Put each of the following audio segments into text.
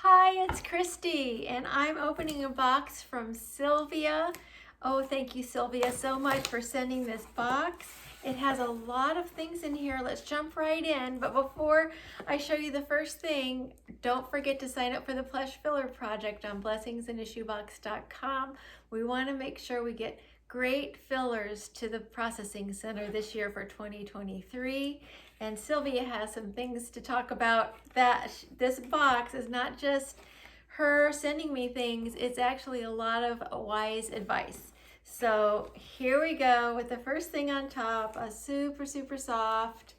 Hi, it's Christy, and I'm opening a box from Sylvia. Oh, thank you, Sylvia, so much for sending this box. It has a lot of things in here. Let's jump right in. But before I show you the first thing, don't forget to sign up for the plush filler project on BlessingsInAShoebox.com. We want to make sure we get great fillers to the processing center this year for 2023. And Sylvia has some things to talk about. That this box is not just her sending me things, it's actually a lot of wise advice. So here we go with the first thing on top, a super soft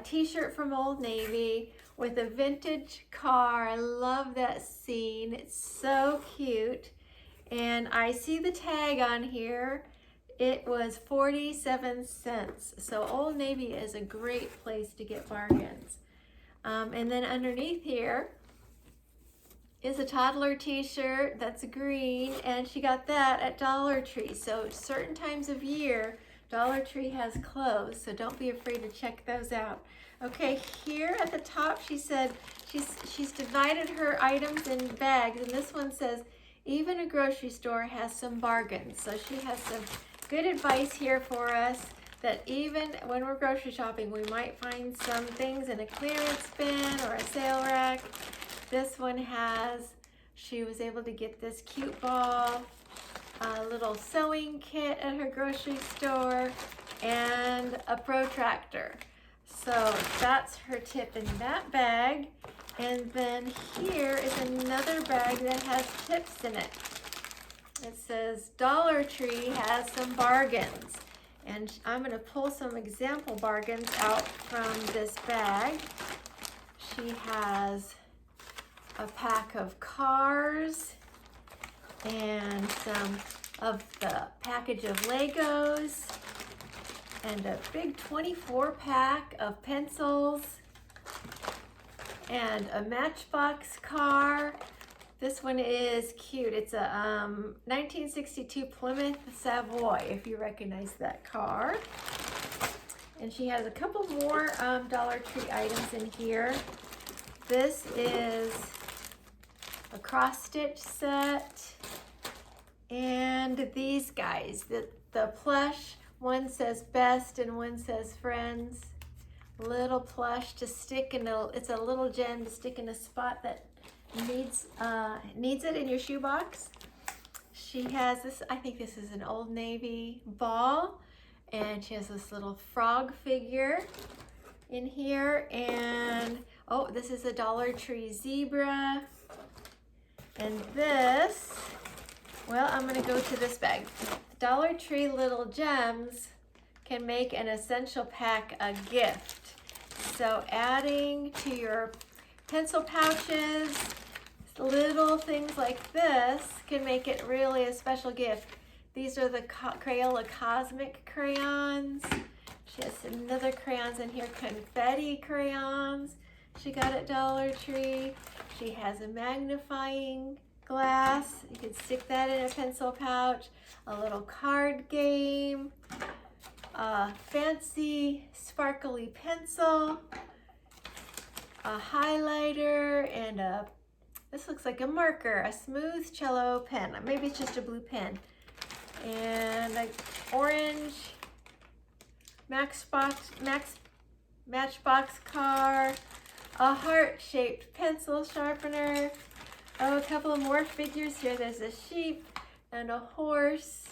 t-shirt from Old Navy with a vintage car. I love that scene, it's so cute. And I see the tag on here. It was 47 cents. So Old Navy is a great place to get bargains. And then underneath here is a toddler t-shirt that's green, and she got that at Dollar Tree. So certain times of year, Dollar Tree has clothes, so don't be afraid to check those out. Okay, here at the top she said she's divided her items in bags, and this one says, even a grocery store has some bargains. So she has some good advice here for us that even when we're grocery shopping, we might find some things in a clearance bin or a sale rack. This one she was able to get this cute ball, a little sewing kit at her grocery store, and a protractor. So that's her tip in that bag. And then here is another bag that has tips in it. It says Dollar Tree has some bargains. And I'm going to pull some example bargains out from this bag. She has a pack of cars and some of the package of Legos and a big 24 pack of pencils and a Matchbox car. This one is cute. It's a 1962 Plymouth Savoy, if you recognize that car. And she has a couple more Dollar Tree items in here. This is a cross stitch set. And these guys, the plush, one says best and one says friends. Little plush to stick in it's a little gem to stick in a spot that needs it in your shoebox. She has this, I think this is an Old Navy ball, and she has this little frog figure in here. And oh, this is a Dollar Tree zebra. And this, well, I'm gonna go to this bag. Dollar Tree little gems can make an essential pack a gift. So adding to your pencil pouches, little things like this can make it really a special gift. These are the Crayola Cosmic crayons. She has some other crayons in here, confetti crayons she got at Dollar Tree. She has a magnifying glass. You can stick that in a pencil pouch. A little card game. A fancy sparkly pencil. A highlighter, and this looks like a marker, a smooth cello pen. Maybe it's just a blue pen. And an orange Matchbox car, a heart-shaped pencil sharpener. Oh, a couple of more figures here. There's a sheep and a horse,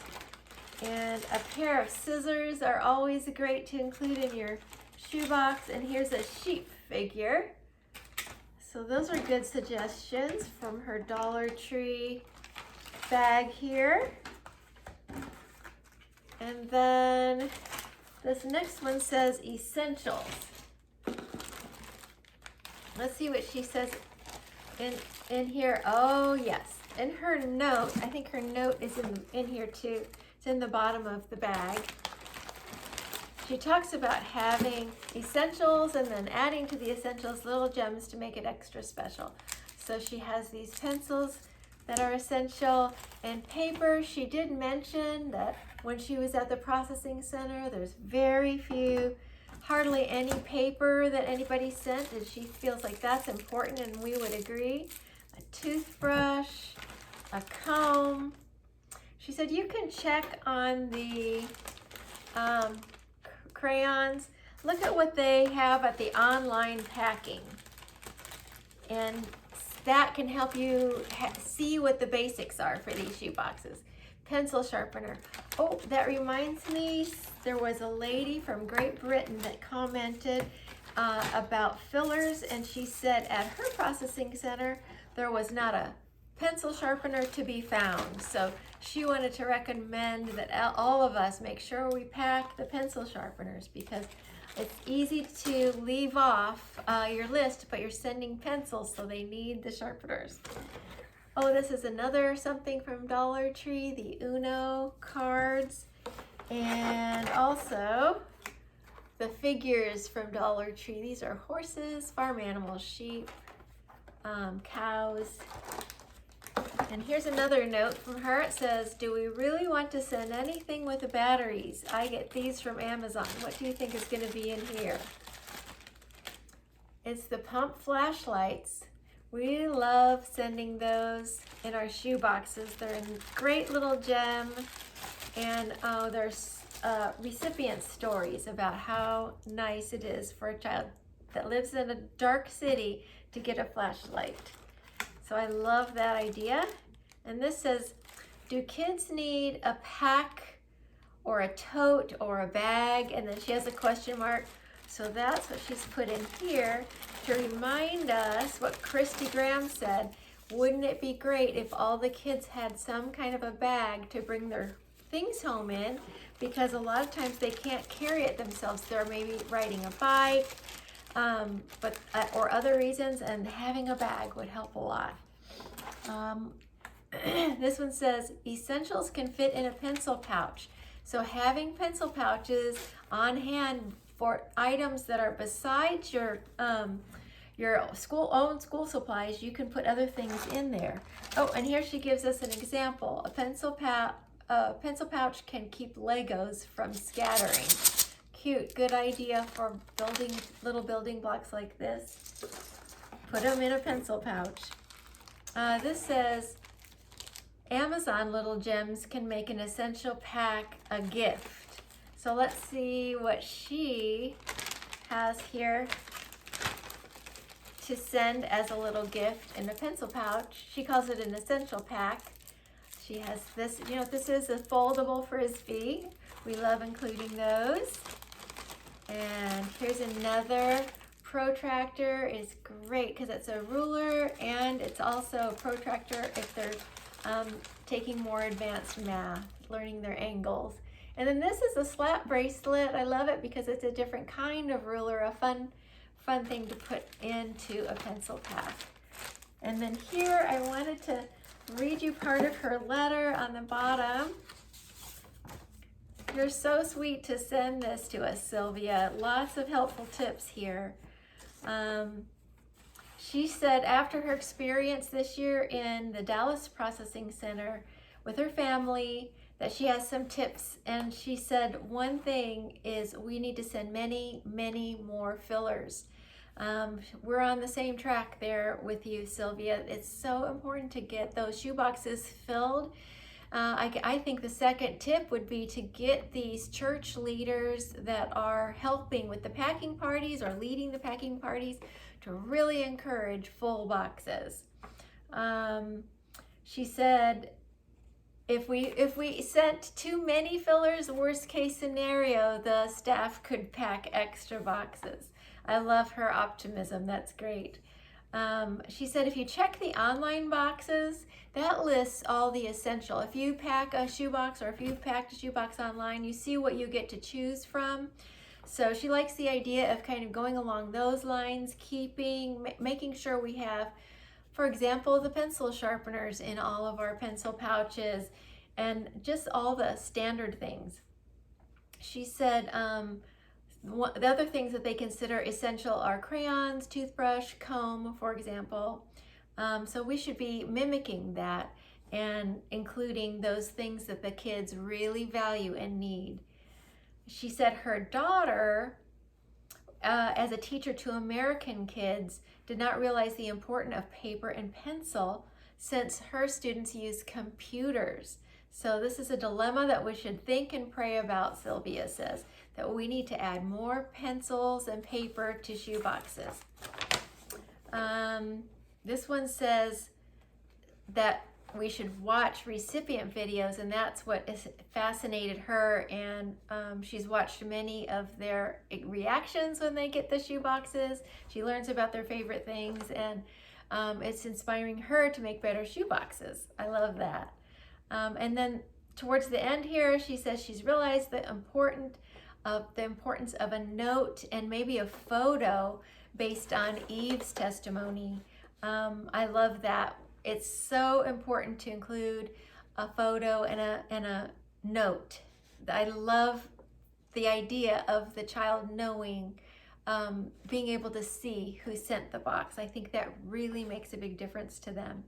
and a pair of scissors are always great to include in your shoebox. And here's a sheep figure. So those are good suggestions from her Dollar Tree bag here. And then this next one says essentials. Let's see what she says in here. Oh yes, in her note, I think her note is in here too. It's in the bottom of the bag. She talks about having essentials and then adding to the essentials little gems to make it extra special. So she has these pencils that are essential, and paper. She did mention that when she was at the processing center, there's very few, hardly any paper that anybody sent, and she feels like that's important, and we would agree. a toothbrush, a comb. She said you can check on the crayons. Look at what they have at the online packing. And that can help you see what the basics are for these shoe boxes. Pencil sharpener. Oh, that reminds me, there was a lady from Great Britain that commented about fillers, and she said at her processing center there was not a pencil sharpener to be found. So she wanted to recommend that all of us make sure we pack the pencil sharpeners, because it's easy to leave off your list, but you're sending pencils, so they need the sharpeners. Oh, this is another something from Dollar Tree, the Uno cards, and also the figures from Dollar Tree. These are horses, farm animals, sheep, cows. And here's another note from her. It says, do we really want to send anything with the batteries? I get these from Amazon. What do you think is going to be in here? It's the pump flashlights. We love sending those in our shoe boxes. They're a great little gem. And there's recipient stories about how nice it is for a child that lives in a dark city to get a flashlight. So I love that idea. And this says, do kids need a pack or a tote or a bag? And then she has a question mark. So that's what she's put in here to remind us what Christy Graham said. Wouldn't it be great if all the kids had some kind of a bag to bring their things home in? Because a lot of times they can't carry it themselves. They're maybe riding a bike, or other reasons, and having a bag would help a lot. This one says, essentials can fit in a pencil pouch. So having pencil pouches on hand for items that are besides your own school supplies, you can put other things in there. Oh, and here she gives us an example. A pencil pouch can keep Legos from scattering. Cute, good idea for building little building blocks like this. Put them in a pencil pouch. This says, Amazon Little Gems can make an essential pack a gift. So let's see what she has here to send as a little gift in a pencil pouch. She calls it an essential pack. She has this, this is a foldable Frisbee. We love including those. And here's another protractor. It's great because it's a ruler and it's also a protractor if they're taking more advanced math, learning their angles. And then this is a slap bracelet. I love it because it's a different kind of ruler, a fun thing to put into a pencil pack. And then here I wanted to read you part of her letter on the bottom. You're so sweet to send this to us, Sylvia. Lots of helpful tips here. She said after her experience this year in the Dallas Processing Center with her family, that she has some tips. And she said one thing is we need to send many, many more fillers. We're on the same track there with you, Sylvia. It's so important to get those shoe boxes filled. I think the second tip would be to get these church leaders that are helping with the packing parties or leading the packing parties to really encourage full boxes. She said, if we sent too many fillers, worst case scenario, the staff could pack extra boxes. I love her optimism. That's great. She said if you check the online boxes, that lists all the essential. If you pack a shoebox or if you've packed a shoebox online, you see what you get to choose from. So she likes the idea of kind of going along those lines, making sure we have, for example, the pencil sharpeners in all of our pencil pouches and just all the standard things. She said the other things that they consider essential are crayons, toothbrush, comb, for example. So we should be mimicking that and including those things that the kids really value and need. She said her daughter as a teacher to American kids, did not realize the importance of paper and pencil since her students use computers. So this is a dilemma that we should think and pray about, Sylvia says, that we need to add more pencils and paper to shoe boxes. This one says that we should watch recipient videos, and that's what has fascinated her, and she's watched many of their reactions when they get the shoe boxes. She learns about their favorite things, and it's inspiring her to make better shoe boxes. I love that. And then towards the end here, she says she's realized the importance of a note and maybe a photo based on Eve's testimony. I love that. It's so important to include a photo and a note. I love the idea of the child knowing, being able to see who sent the box. I think that really makes a big difference to them.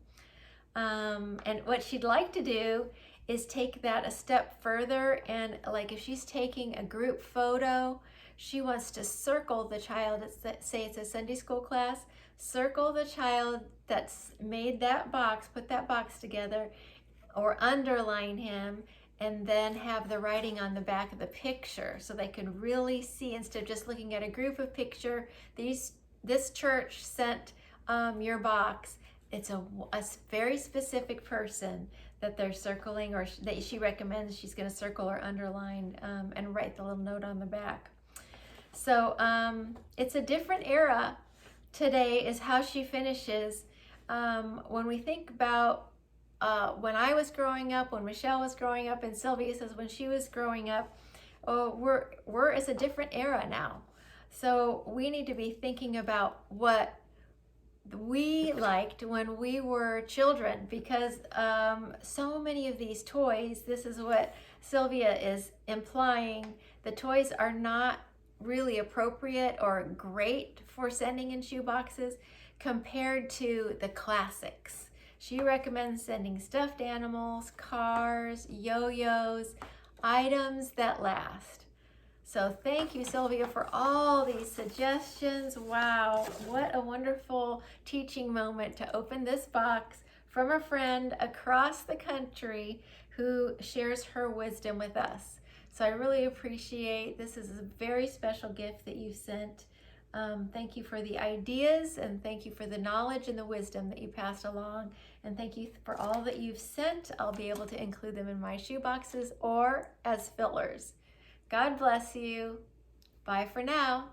And what she'd like to do is take that a step further, and like if she's taking a group photo, she wants to circle the child. Say it's a Sunday school class, circle the child that's made that box, put that box together, or underline him, and then have the writing on the back of the picture so they can really see, instead of just looking at a group of picture, this church sent your box. It's a very specific person that they're circling, or that she recommends she's going to circle or underline, and write the little note on the back. So it's a different era today is how she finishes. When we think about when I was growing up, when Michelle was growing up, and Sylvia says when she was growing up, it's a different era now. So we need to be thinking about what we liked when we were children, because so many of these toys, this is what Sylvia is implying, the toys are not really appropriate or great for sending in shoe boxes compared to the classics. She recommends sending stuffed animals, cars, yo-yos, items that last. So thank you, Sylvia, for all these suggestions. Wow, what a wonderful teaching moment to open this box from a friend across the country who shares her wisdom with us. So I really appreciate, this is a very special gift that you sent. Thank you for the ideas, and thank you for the knowledge and the wisdom that you passed along. And thank you for all that you've sent. I'll be able to include them in my shoe boxes or as fillers. God bless you. Bye for now.